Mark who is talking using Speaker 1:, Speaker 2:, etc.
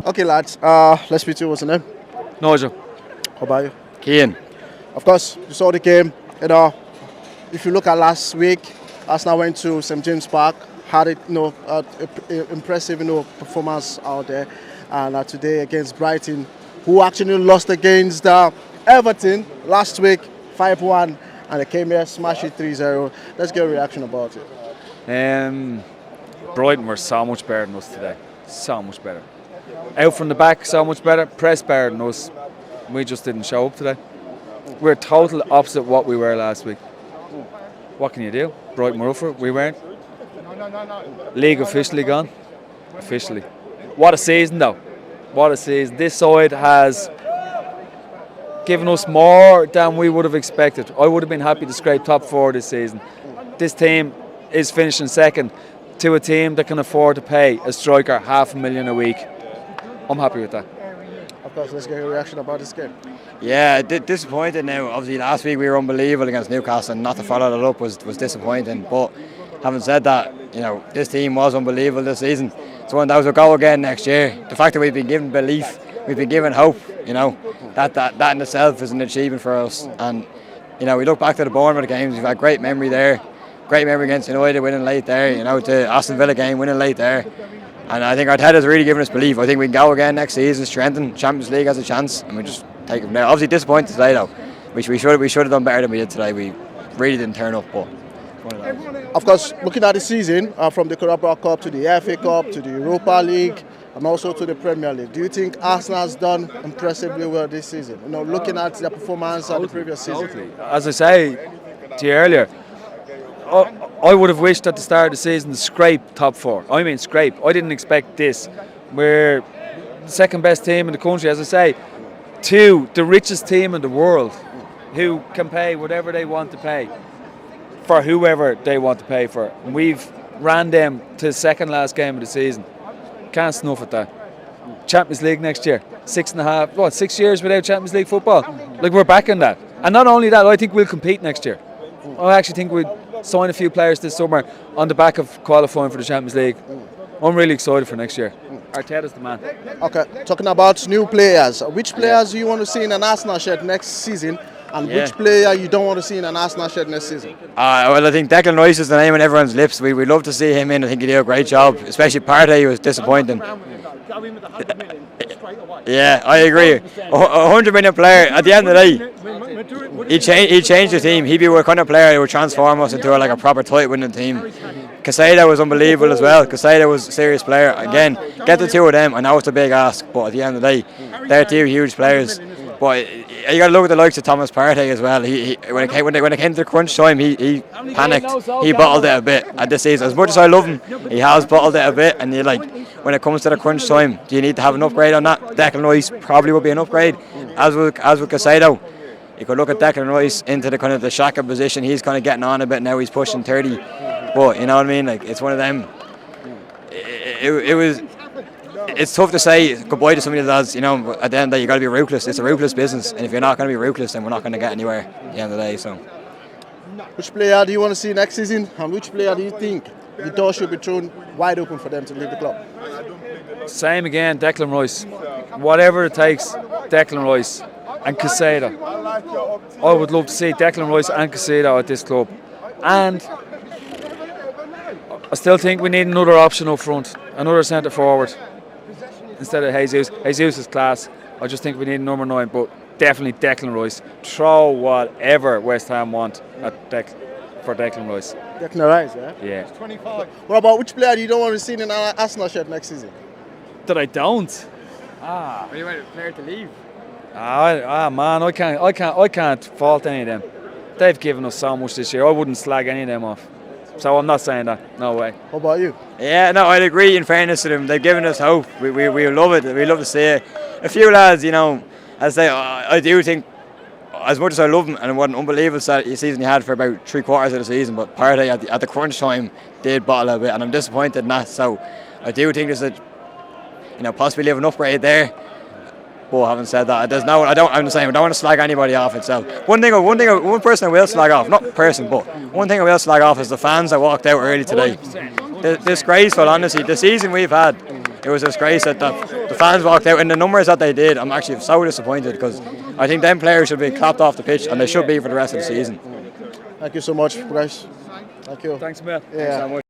Speaker 1: Okay, lads. Let's meet you. What's your name?
Speaker 2: Nigel.
Speaker 1: How about you?
Speaker 2: Cian.
Speaker 1: Of course, you saw the game. If you look at last week, Arsenal went to St James Park, had impressive, performance out there, and today against Brighton, who actually lost against Everton last week, 5-1, and they came here, smashed it 3-0. Let's get a reaction about it.
Speaker 2: Brighton were so much better than us today. So much better. Out from the back, so much better. Press better than us. We just didn't show up today. We're total opposite what we were last week. What can you do? Brighton were up, we weren't. League officially gone. Officially. What a season though. What a season. This side has given us more than we would have expected. I would have been happy to scrape top 4 this season. This team is finishing second to a team that can afford to pay a striker $500,000 a week. I'm happy with that.
Speaker 1: Of course, let's get a reaction about this game.
Speaker 3: Yeah, disappointed now. Obviously, last week we were unbelievable against Newcastle, and not to follow that up was disappointing. But having said that, this team was unbelievable this season. It's one that will go again next year. The fact that we've been given belief, we've been given hope, that in itself is an achievement for us. And we look back to the Bournemouth games, we've had great memory there. Great memory against United, winning late there. The Aston Villa game, winning late there. And I think Arteta's really given us belief. I think we can go again next season, strengthen. Champions League has a chance, and we just take it from there. Obviously disappointed today though. We should have done better than we did today. We really didn't turn up, but
Speaker 1: of course, looking at the season, from the Carabao Cup to the FA Cup to the Europa League and also to the Premier League, do you think Arsenal has done impressively well this season? Looking at their performance at the previous season.
Speaker 2: As I say to you earlier, I would have wished at the start of the season to scrape top 4. I mean scrape. I didn't expect this. We're the second best team in the country, as I say, to the richest team in the world, who can pay whatever they want to pay for whoever they want to pay for. And we've ran them to the second last game of the season. Can't snuff at that. Champions League next year. 6 years without Champions League football. We're back in that. And not only that, I think we'll compete next year. I actually think we'll sign a few players this summer on the back of qualifying for the Champions League. I'm really excited for next year. Arteta's the man.
Speaker 1: Okay, talking about new players, which players do you want to see in an Arsenal shirt next season, and which player you don't want to see in an Arsenal shirt next season?
Speaker 3: Well, I think Declan Rice is the name on everyone's lips. We'd love to see him in. I think he did a great job, especially Partey was disappointing. Yeah, I agree. A $100 million player, at the end of the day, he'd change the team. He'd be a kind of player who would transform us into a proper title-winning team. Caicedo was unbelievable as well. Caicedo was a serious player. Again, get the two of them. I know it's a big ask, but at the end of the day, they're two huge players. But you got to look at the likes of Thomas Partey as well. When it came to the crunch time, he panicked. He bottled it a bit at this season. As much as I love him, he has bottled it a bit. And when it comes to the crunch time, do you need to have an upgrade on that? Declan Rice probably would be an upgrade. As with Caicedo, you could look at Declan Rice into the kind of the Xhaka position. He's kind of getting on a bit now. He's pushing 30. But you know what I mean? It's one of them. It's tough to say goodbye to somebody that has, at the end of the day, you got to be ruthless. It's a ruthless business, and if you're not going to be ruthless, then we're not going to get anywhere at the end of the day. So,
Speaker 1: which player do you want to see next season, and which player do you think the door should be thrown wide open for them to leave the club?
Speaker 2: Same again, Declan Rice. Whatever it takes, Declan Rice and Caicedo. I would love to see Declan Rice and Caicedo at this club, and I still think we need another option up front, another centre forward instead of Jesus. Jesus is class. I just think we need a number 9, but definitely Declan Rice. Throw whatever West Ham want for Declan Rice.
Speaker 1: Declan Rice, yeah?
Speaker 2: Yeah.
Speaker 1: 25. What about which player you don't want to see in an Arsenal shirt next season?
Speaker 2: That I don't.
Speaker 3: What do you want a player to leave?
Speaker 2: Man, I can't fault any of them. They've given us so much this year. I wouldn't slag any of them off. So I'm not saying that. No way.
Speaker 1: How about you?
Speaker 3: Yeah, no, I'd agree. In fairness to them, they've given us hope. We love it. We love to see it. A few lads, as I say, I do think, as much as I love him, and what an unbelievable season he had for about 3/4 of the season, but Partey at the crunch time did bottle a bit, and I'm disappointed in that. So I do think there's possibly an upgrade there. But having said that, I'm the same. I don't want to slag anybody off itself. One person I will slag off, not person, but one thing I will slag off is the fans that walked out early today. Disgraceful, honestly. The season we've had, it was a disgrace that the fans walked out, and the numbers that they did, I'm actually so disappointed, because I think them players should be clapped off the pitch, and they should be for the rest of the season.
Speaker 1: Thank you so much, guys. Thank you.
Speaker 2: Thanks, Mel.
Speaker 1: Yeah.
Speaker 3: Thanks so much.